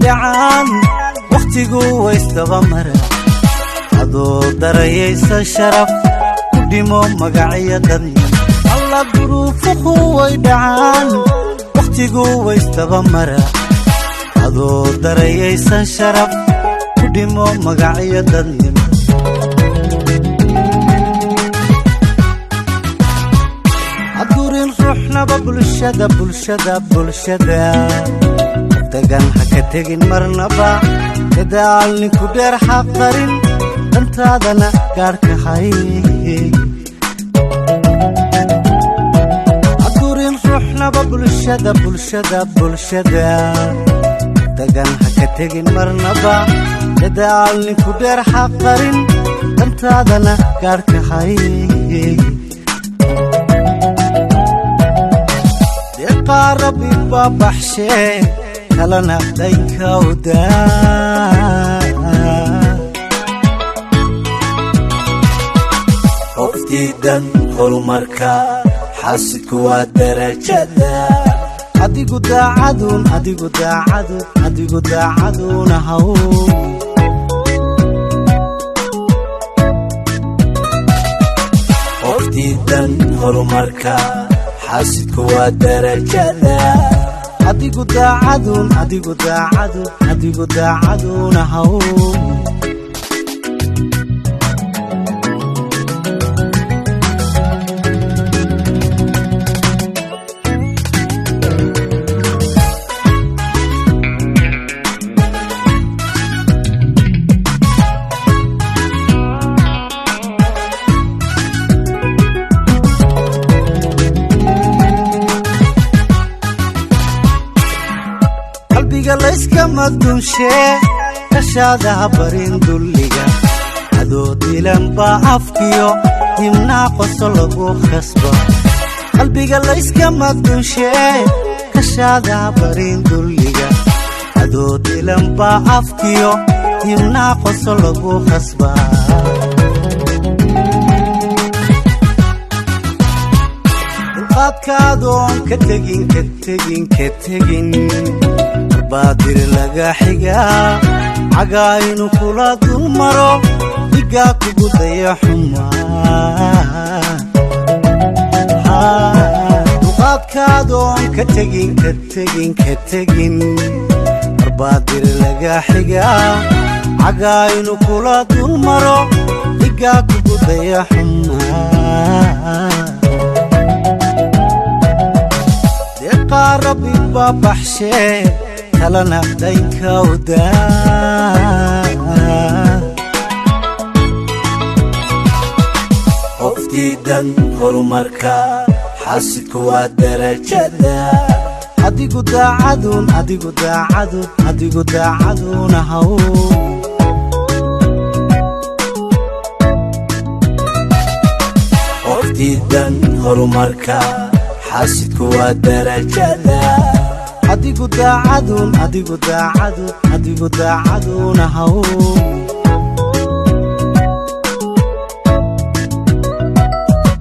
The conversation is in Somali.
dhacaan waqtigu waystaba mara adoo darayaysa sharaf ku dhimo magaciya dadni alla duruufuhu way dhacaan waqtigu waystaba mara adoo darayaysa sharaf ku dhimo magaciya dadni adurin ruuxnaba bulshada dagan haka tegin marnaba dadaal ninku dheer xaqarin dantaadana gaarka hay adurin ruuxnaba bulshada dagan haka tegin marnaba dadaal ninku dheer xaqarin dantaadana gaarka hay deeqaarabi babaxshee kalana daykawda qoftiidan horumarka xaasidku waa darajada adigu daacaduna haw qoftiidan horumarka xaasidku waa darajada adigu daacaduna haw layska madunshe kashaada barin dulliga adoo dilan ba afkiyo dimnaa qoso lagu khasba qalbiga layska madunshe kashaada barin dulliga adoo dilan ba afkiyo dimnaa qoso lagu khasba dulqaadkaadoon ka tegin baadir laga xigaa cagaaynu kula dul maro dhigaa kugu daya xumaa duqaadkaadoon ka tegin baadir laga xigaa cagaaynu kula dul maro dhigaa kugu daya xumaa deeqaarabi babaxshee kalana daykawda qoftiidan horumarka xaasidku waa darajada adigu daacaduna haw qoftiidan horumarka xaasidku waa darajada adigu daacaduna haw